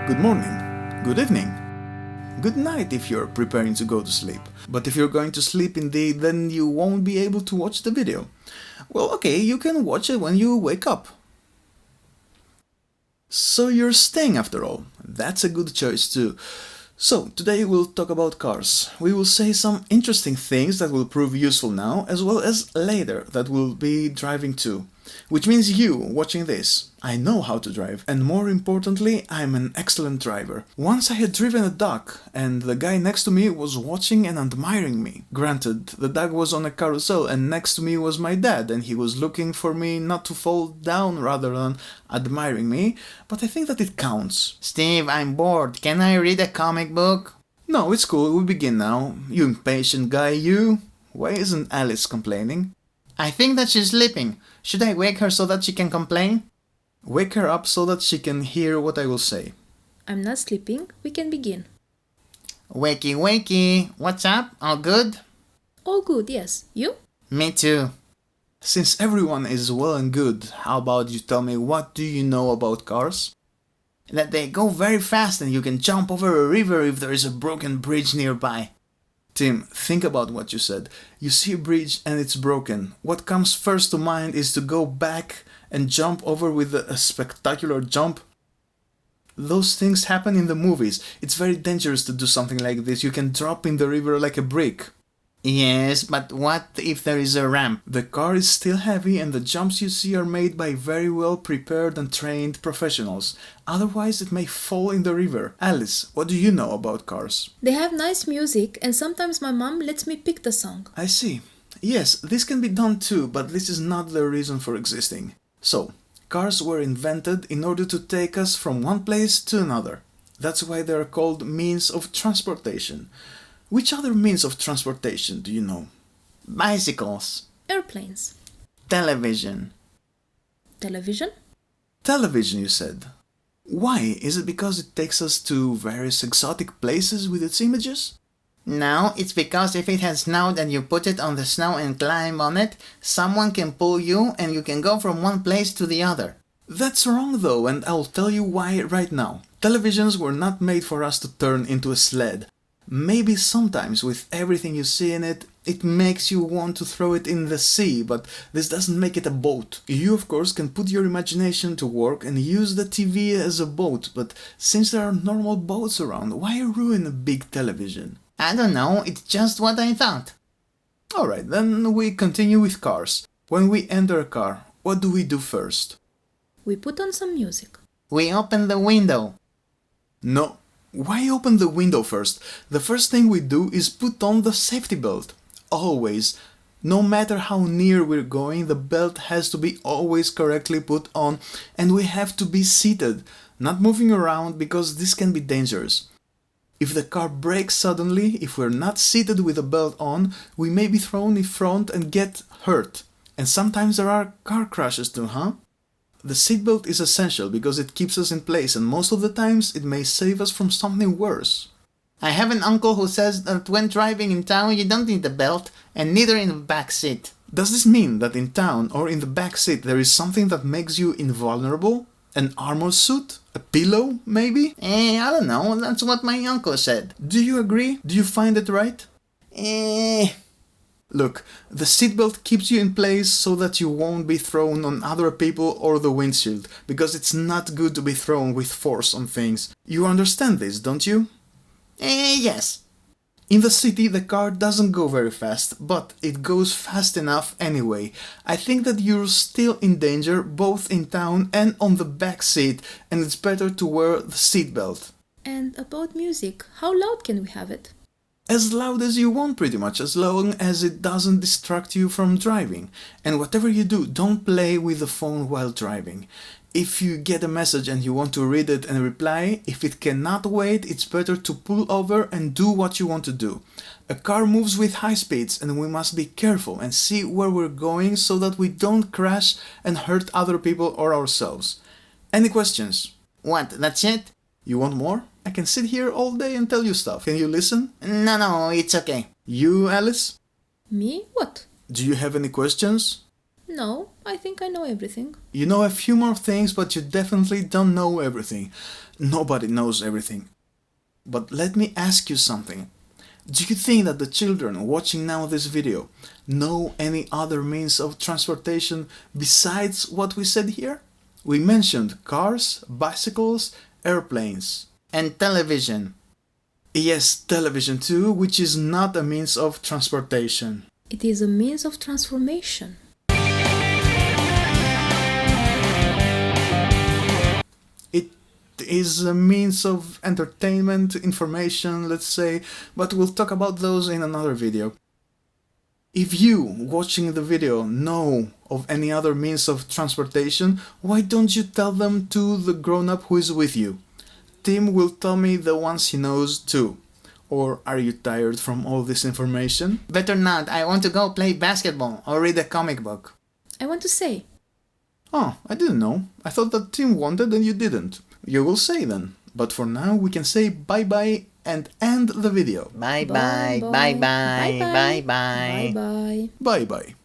Good morning, good evening, good night if you're preparing to go to sleep. But if you're going to sleep indeed, then you won't be able to watch the video. Well, okay, you can watch it when you wake up. So you're staying after all. That's a good choice too. So, today we'll talk about cars. We will say some interesting things that will prove useful now, as well as later that we'll be driving too. Which means you, watching this, I know how to drive, and more importantly, I'm an excellent driver. Once I had driven a duck, and the guy next to me was watching and admiring me. Granted, the duck was on a carousel, and next to me was my dad, and he was looking for me not to fall down rather than admiring me, but I think that it counts. Steve, I'm bored. Can I read a comic book? No, it's cool, we begin now. You impatient guy, you. Why isn't Alice complaining? I think that she's sleeping. Should I wake her so that she can complain? Wake her up so that she can hear what I will say. I'm not sleeping. We can begin. Wakey, wakey. What's up? All good? All good, yes. You? Me too. Since everyone is well and good, how about you tell me what do you know about cars? That they go very fast and you can jump over a river if there is a broken bridge nearby. Tim, think about what you said. You see a bridge and it's broken. What comes first to mind is to go back and jump over with a spectacular jump. Those things happen in the movies. It's very dangerous to do something like this. You can drop in the river like a brick. Yes, but what if there is a ramp? The car is still heavy and the jumps you see are made by very well prepared and trained professionals. Otherwise it may fall in the river. Alice, what do you know about cars? They have nice music and sometimes my mom lets me pick the song. I see. Yes, this can be done too, but this is not the reason for existing. So, cars were invented in order to take us from one place to another. That's why they are called means of transportation. Which other means of transportation do you know? Bicycles. Airplanes. Television. Television? Television, you said. Why? Is it because it takes us to various exotic places with its images? No, it's because if it has snowed and you put it on the snow and climb on it, someone can pull you and you can go from one place to the other. That's wrong though, and I'll tell you why right now. Televisions were not made for us to turn into a sled. Maybe sometimes with everything you see in it, it makes you want to throw it in the sea, but this doesn't make it a boat. You of course can put your imagination to work and use the TV as a boat, but since there are normal boats around, why ruin a big television? I don't know, it's just what I thought. Alright, then we continue with cars. When we enter a car, what do we do first? We put on some music. We open the window. No. Why open the window first? The first thing we do is put on the safety belt. Always. No matter how near we're going, the belt has to be always correctly put on, and we have to be seated, not moving around because this can be dangerous. If the car brakes suddenly, if we're not seated with the belt on, we may be thrown in front and get hurt. And sometimes there are car crashes too, huh? The seatbelt is essential because it keeps us in place and most of the times it may save us from something worse. I have an uncle who says that when driving in town you don't need a belt and neither in the back seat. Does this mean that in town or in the back seat there is something that makes you invulnerable? An armor suit? A pillow, maybe? I don't know, that's what my uncle said. Do you agree? Do you find it right? Look, the seatbelt keeps you in place so that you won't be thrown on other people or the windshield, because it's not good to be thrown with force on things. You understand this, don't you? Yes. In the city the car doesn't go very fast, but it goes fast enough anyway. I think that you're still in danger both in town and on the back seat, and it's better to wear the seatbelt. And about music, how loud can we have it? As loud as you want pretty much, as long as it doesn't distract you from driving. And whatever you do, don't play with the phone while driving. If you get a message and you want to read it and reply, if it cannot wait, it's better to pull over and do what you want to do. A car moves with high speeds and we must be careful and see where we're going so that we don't crash and hurt other people or ourselves. Any questions? What, that's it? You want more? I can sit here all day and tell you stuff. Can you listen? No, it's okay. You, Alice? Me? What? Do you have any questions? No, I think I know everything. You know a few more things, but you definitely don't know everything. Nobody knows everything. But let me ask you something. Do you think that the children watching now this video know any other means of transportation besides what we said here? We mentioned cars, bicycles, airplanes. And television. Yes, television too, which is not a means of transportation. It is a means of transformation. It is a means of entertainment, information, let's say, but we'll talk about those in another video. If you, watching the video, know of any other means of transportation, why don't you tell them to the grown-up who is with you? Tim will tell me the ones he knows too. Or are you tired from all this information? Better not, I want to go play basketball or read a comic book. I want to say, Oh, I didn't know. I thought that Tim wanted and you didn't. You will say then. But for now we can say bye-bye and end the video. Bye bye, bye bye, bye bye. bye bye. Bye-bye.